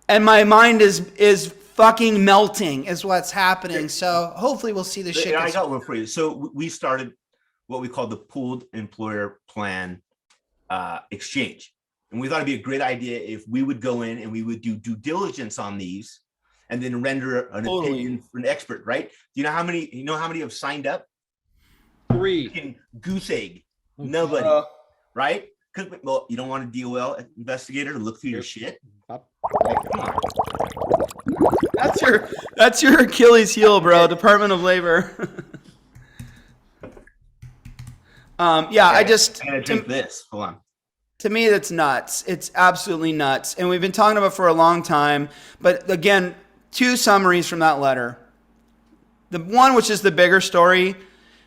and my mind is fucking melting is what's happening. So hopefully we'll see the shit. I got one for you. So we started what we call the pooled employer plan exchange. And we thought it'd be a great idea if we would go in and we would do due diligence on these and then render an opinion for an expert, right? Do you know how many have signed up? 3. Goose egg. Nobody, right? Because, well, you don't want a DOL investigator to look through your shit. Like, come on. That's your Achilles heel, bro. Department of Labor. I gotta drink this. Hold on. To me, that's nuts. It's absolutely nuts. And we've been talking about it for a long time. But again, 2 summaries from that letter. The one, which is the bigger story,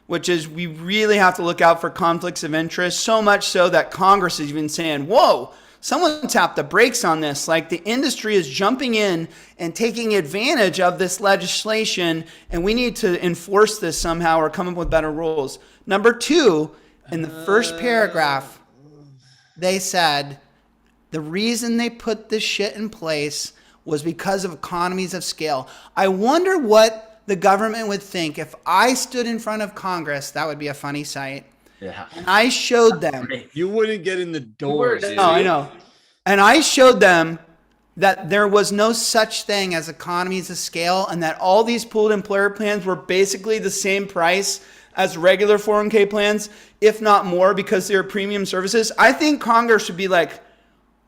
which is we really have to look out for conflicts of interest, so much so that Congress is even saying, whoa, someone tapped the brakes on this. Like the industry is jumping in and taking advantage of this legislation, and we need to enforce this somehow or come up with better rules. Number 2, in the first paragraph, they said the reason they put this shit in place was because of economies of scale. I wonder what the government would think if I stood in front of Congress. That would be a funny sight. Yeah. And I showed them. You wouldn't get in the door. Dude. Oh, I know. And I showed them that there was no such thing as economies of scale and that all these pooled employer plans were basically the same price as regular 401k plans, if not more, because they're premium services. I think Congress should be like,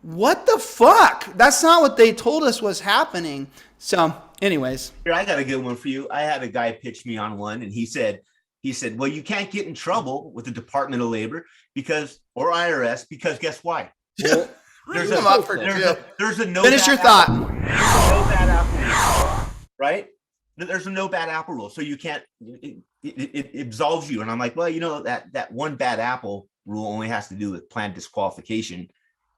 what the fuck? That's not what they told us was happening. So anyways. Here, I got a good one for you. I had a guy pitch me on one, and he said, well, you can't get in trouble with the Department of Labor or IRS because guess why? Well, There's a no Finish bad your thought. apple rule. There's a no bad apple rule, right? There's a no bad apple rule, so you can't. It absolves you. And I'm like, well, that one bad apple rule only has to do with plan disqualification,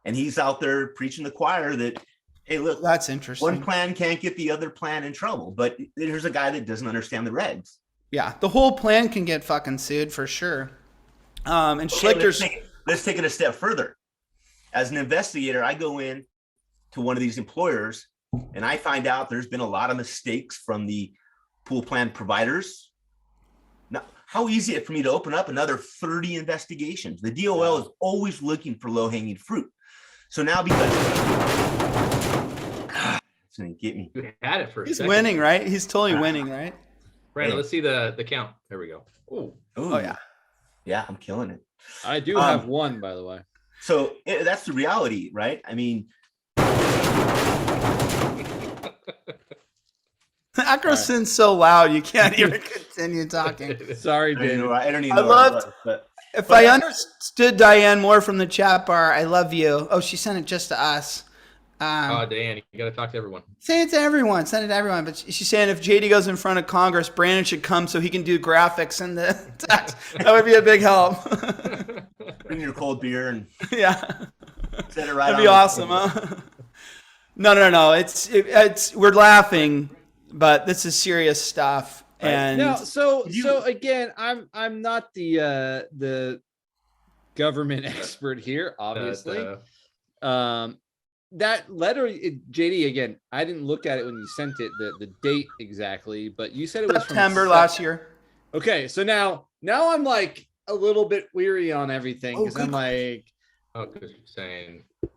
and he's out there preaching the choir that, hey, look, That's interesting. one plan can't get the other plan in trouble, but there's a guy that doesn't understand the regs. Yeah, the whole plan can get fucking sued for sure. And Schlichter's. Let's take it a step further. As an investigator, I go in to one of these employers and I find out there's been a lot of mistakes from the pool plan providers. Now, how easy is it for me to open up another 30 investigations? The DOL is always looking for low-hanging fruit. So now because it's gonna get me. You had it for a He's second. winning, right? He's totally winning, right? Brandon, let's see the count. There we go. Ooh. Oh yeah. Yeah, I'm killing it. I do have one, by the way. So that's the reality, right? I mean, Acrosin's so loud you can't even continue talking. Sorry, I don't even David. know, I don't even I know what it loved- was, but If I understood Diane more from the chat bar, I love you. Oh, she sent it just to us. Oh, Dan, you got to talk to everyone. Say it to everyone. Send it to everyone. But she's saying if JD goes in front of Congress, Brandon should come so he can do graphics and the text. That would be a big help. bring your cold beer and Yeah. set it right. That'd be on the awesome, table. huh? No. It's we're laughing, but this is serious stuff. Right. And No, so again, I'm not the government expert here, obviously. That letter, JD, again, I didn't look at it when you sent it, the date exactly, but you said it was September from last year. Okay, so now I'm like a little bit weary on everything because I'm like, Oh, because you're saying. Go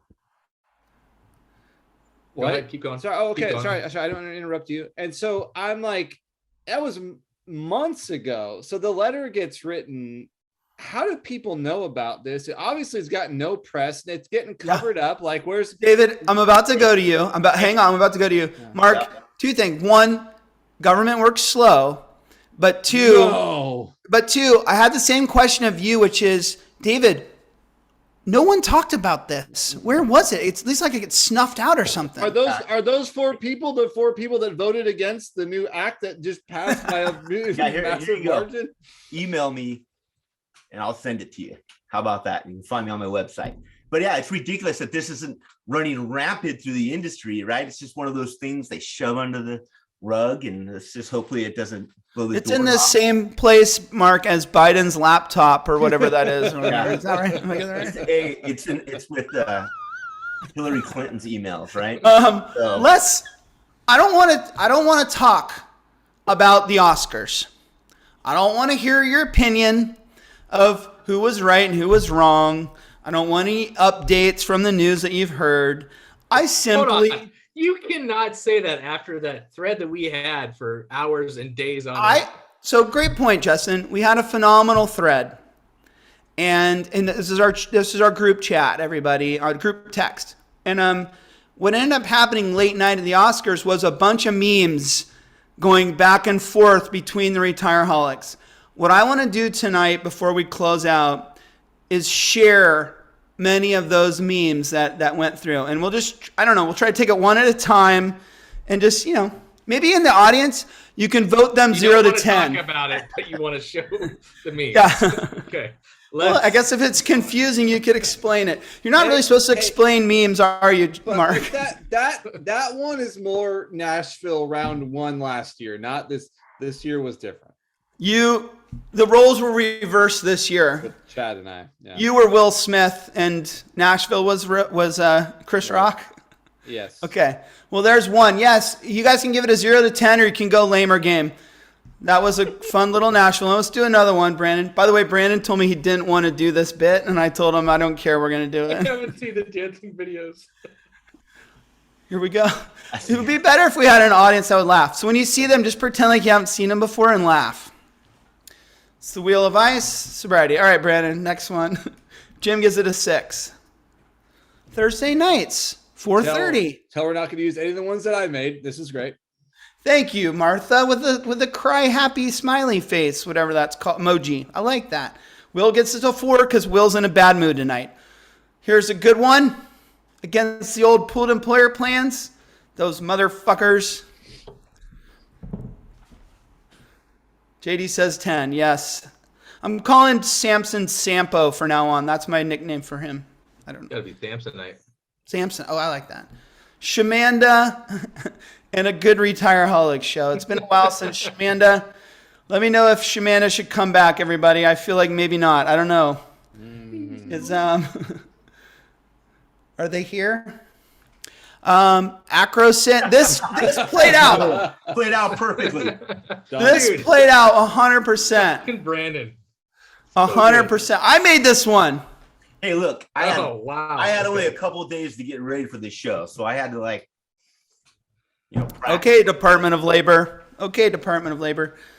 what? ahead, keep going. Sorry. Oh, Keep okay. going. Sorry. I don't want to interrupt you. And so I'm like, that was months ago. So the letter gets written. How do people know about this? Obviously, it's got no press and it's getting covered up. Like, where's David, I'm about to go to you. Hang on, I'm about to go to you. Mark, two things. One, government works slow. But two, I had the same question of you, which is, David, no one talked about this. Where was it? It's at least like it gets snuffed out or something. Are those four people the four people that voted against the new act that just passed by a massive you go. margin? Email me and I'll send it to you. How about that? You can find me on my website. But yeah, it's ridiculous that this isn't running rampant through the industry, right? It's just one of those things they shove under the rug, and it's just hopefully it doesn't blow the It's door in the off. same place, Mark, as Biden's laptop or whatever that is. Yeah. Is that right? Am I getting that right? It's with Hillary Clinton's emails, right? So. I don't want to talk about the Oscars. I don't want to hear your opinion of who was right and who was wrong. I don't want any updates from the news that you've heard. I simply... Hold on. You cannot say that after that thread that we had for hours and days on end. So great point, Justin. We had a phenomenal thread. And this is our group chat, everybody, our group text. And what ended up happening late night at the Oscars was a bunch of memes going back and forth between the Retireholics. What I want to do tonight before we close out is share many of those memes that went through. And we'll try to take it one at a time and just, maybe in the audience, you can vote them 0 to 10. Talk about it, but you want to show the memes. Yeah. Okay. Well, I guess if it's confusing, you could explain it. You're not really supposed to explain memes, are you, Mark? That one is more Nashville round one last year, not this. This year was different. The roles were reversed this year. With Chad and I. Yeah. You were Will Smith, and Nashville was Chris Rock. Yes. Okay. Well, there's one. Yes, you guys can give it a 0 to 10, or you can go lamer game. That was a fun little Nashville. Let's do another one, Brandon. By the way, Brandon told me he didn't want to do this bit, and I told him I don't care. We're gonna do I it. haven't seen the dancing videos. Here we go. It would be better if we had an audience that would laugh. So when you see them, just pretend like you haven't seen them before and laugh. It's the Wheel of Ice, sobriety. All right, Brandon, next one. Jim gives it a 6. Thursday nights, 4:30. Tell we're not going to use any of the ones that I made. This is great. Thank you, Martha, with the cry happy smiley face, whatever that's called, emoji. I like that. Will gets it to 4 because Will's in a bad mood tonight. Here's a good one. Against the old pooled employer plans. Those motherfuckers. JD says 10. Yes. I'm calling Samson Sampo for now on. That's my nickname for him. I don't know. Gotta be Samsonite. Samson. Oh, I like that. Shamanda and a good Retireholics show. It's been a while since Shamanda. Let me know if Shamanda should come back, everybody. I feel like maybe not. I don't know. Are they here? Acrosint. This played out. Played out perfectly. This played out 100%. Brandon. 100%. I made this one. Hey, look, Wow. I had only a couple of days to get ready for this show, so I had to practice. Okay, Department of Labor.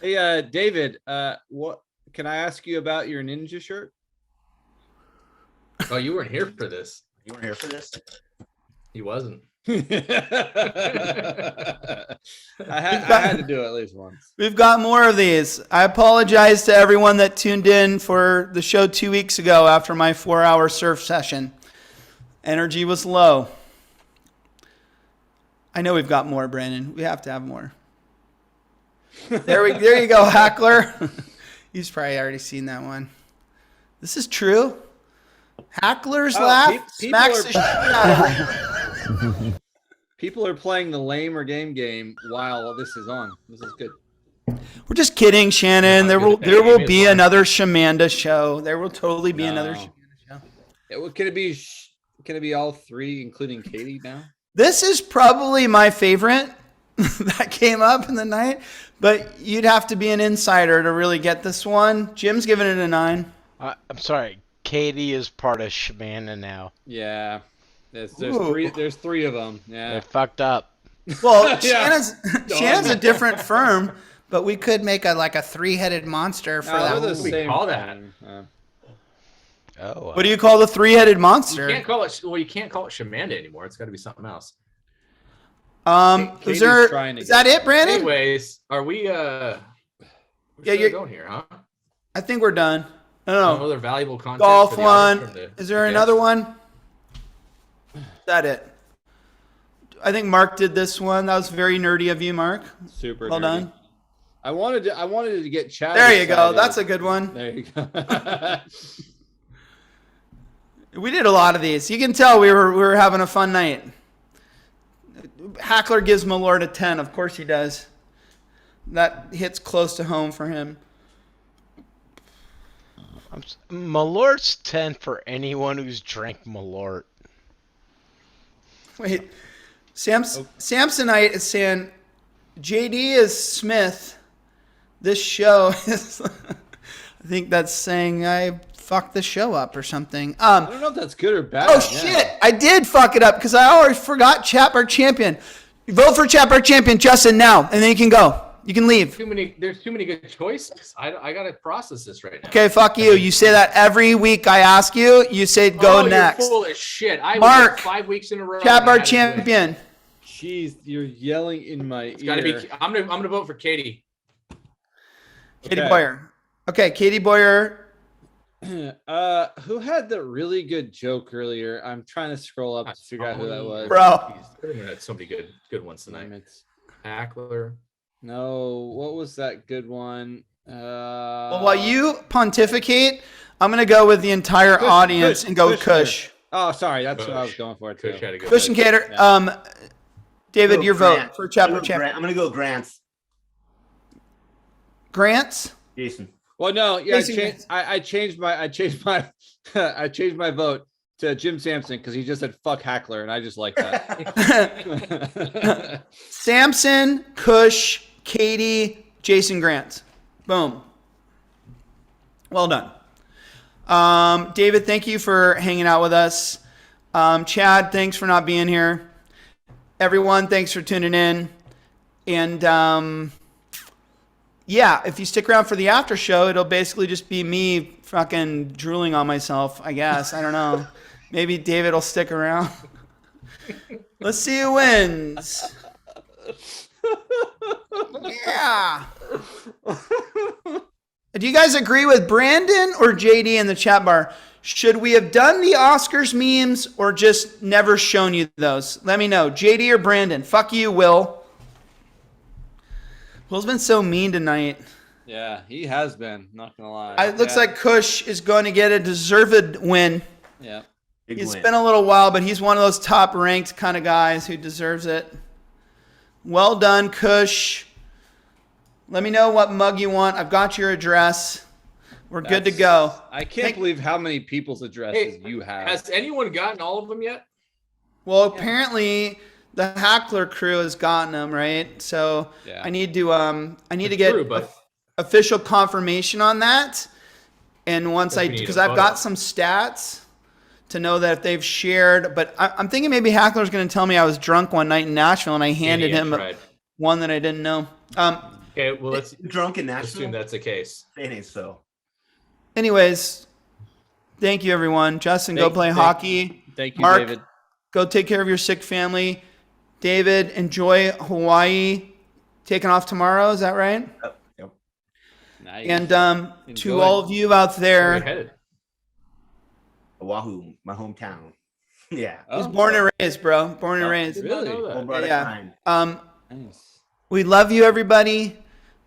Hey, David, what can I ask you about your ninja shirt? Oh, you weren't here for this. You weren't here for this? He wasn't. I had to do it at least once. We've got more of these. I apologize to everyone that tuned in for the show 2 weeks ago after my 4-hour surf session. Energy was low. I know we've got more, Brandon. We have to have more. There you go, Hackler. He's probably already seen that one. This is true. Hackler's laugh smacks the shit out of me. People are playing the lame or game while this is on. This is good. We're just kidding, Shannon. There will be another Shamanda show. There will totally be another Shamanda show. Can it be all three, including Katie now? This is probably my favorite that came up in the night, but you'd have to be an insider to really get this one. Jim's giving it a 9. I'm sorry. Katie is part of Shamanda now. Yeah. There's three of them. Yeah. They fucked up. Well, Shannon's a different firm, but we could make a 3-headed monster for that. What do we call that? Oh. What do you call the 3-headed monster? You can't call it. Well, you can't call it Shamanda anymore. It's got to be something else. Katie's trying to is that it, Brandon? Anyways, are we? You're going here, huh? I think we're done. I don't know. Another valuable content. Golf for the one. audience from the Is there guests? another one? Is that it? I think Mark did this one. That was very nerdy of you, Mark. Super. Well nerdy. done. I wanted to get Chad. There you go. excited. That's a good one. There you go. We did a lot of these. You can tell we were having a fun night. Hackler gives Malort a 10. Of course he does. That hits close to home for him. Malort's 10 for anyone who's drank Malort. Wait. Samsonite is saying JD is Smith. This show is I think that's saying I fucked the show up or something. I don't know if that's good or bad. Oh shit! I did fuck it up because I always forgot Chapter Champion. Vote for Chapter Champion, Justin, now, and then you can go. You can leave. There's too many good choices. I gotta process this right now. Okay, fuck you. You say that every week I ask you. You say go next. You're full of shit. Mark, 5 weeks in a row. Chapter Champion. Jeez, you're yelling in my It's ear. gotta be. I'm gonna vote for Katie. Katie Boyer. Okay, Katie Boyer. Who had the really good joke earlier? I'm trying to scroll up to figure out who that was. Bro. Had so many good ones tonight. Hackler. No, what was that good one? Well, while you pontificate, I'm gonna go with the entire audience and go Kush. Oh, sorry, that's what I was going for too. Kush and Cater. Yeah. David, your Grant. vote for Chapter Champion. I'm gonna go Grants. Grants. Jason. Well, no, yeah, Jason I changed my vote to Jim Sampson because he just said fuck Hackler, and I just like that. Samson, Kush, Katie, Jason Grant. Boom. Well done. David, thank you for hanging out with us. Chad, thanks for not being here. Everyone, thanks for tuning in. And yeah, if you stick around for the after show, it'll basically just be me fucking drooling on myself, I guess. I don't know. Maybe David will stick around. Let's see who wins. Yeah. Do you guys agree with Brandon or JD in the chat bar? Should we have done the Oscars memes or just never shown you those? Let me know. JD or Brandon? Fuck you, Will. Will's been so mean tonight. Yeah, he has been. Not gonna lie. It looks like Kush is going to get a deserved win. Yeah. It's been a little while, but he's one of those top-ranked kind of guys who deserves it. Well done, Kush. Let me know what mug you want. I've got your address. We're good to go. I can't believe how many people's addresses you have. Has anyone gotten all of them yet? Well, apparently the Hackler crew has gotten them, right? So Yeah. I need to get official confirmation on that. And once We need because a I've photo. got some stats. to know that if they've shared, but I'm thinking maybe Hackler's going to tell me I was drunk one night in Nashville and I handed him one that I didn't know. Okay, well, let's drunk in assume Nashville. that's the case. It ain't so. Anyways, thank you, everyone. Justin, go play hockey. Thank you, Mark, David. go take care of your sick family. David, enjoy Hawaii. Taking off tomorrow, is that right? Yep. Nice. And Enjoy. to all of you out Where are you there, headed? Oahu, my hometown. Yeah. I was born and raised, bro. Born and raised. Did not know that. Full brother Yeah. kind. Nice. We love you, everybody.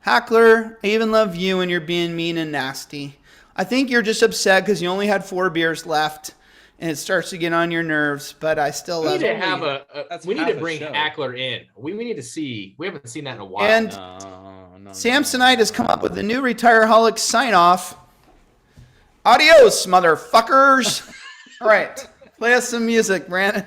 Hackler, I even love you when you're being mean and nasty. I think you're just upset because you only had 4 beers left, and it starts to get on your nerves. But I still We love need to you. have we need to bring Hackler in. We need to see. We haven't seen that in a while. And Samsonite has come up with a new Retireholics sign-off. Adios, motherfuckers. All right. Play us some music, Brandon.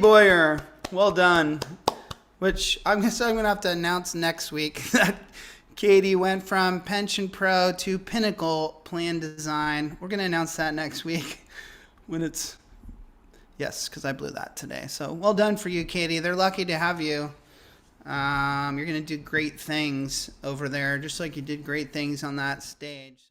Boyer, well done. Which I guess I'm going to have to announce next week that Katie went from Pension Pro to Pinnacle Plan Design. We're going to announce that next week when it's, yes, because I blew that today. So well done for you, Katie. They're lucky to have you. You're going to do great things over there, just like you did great things on that stage.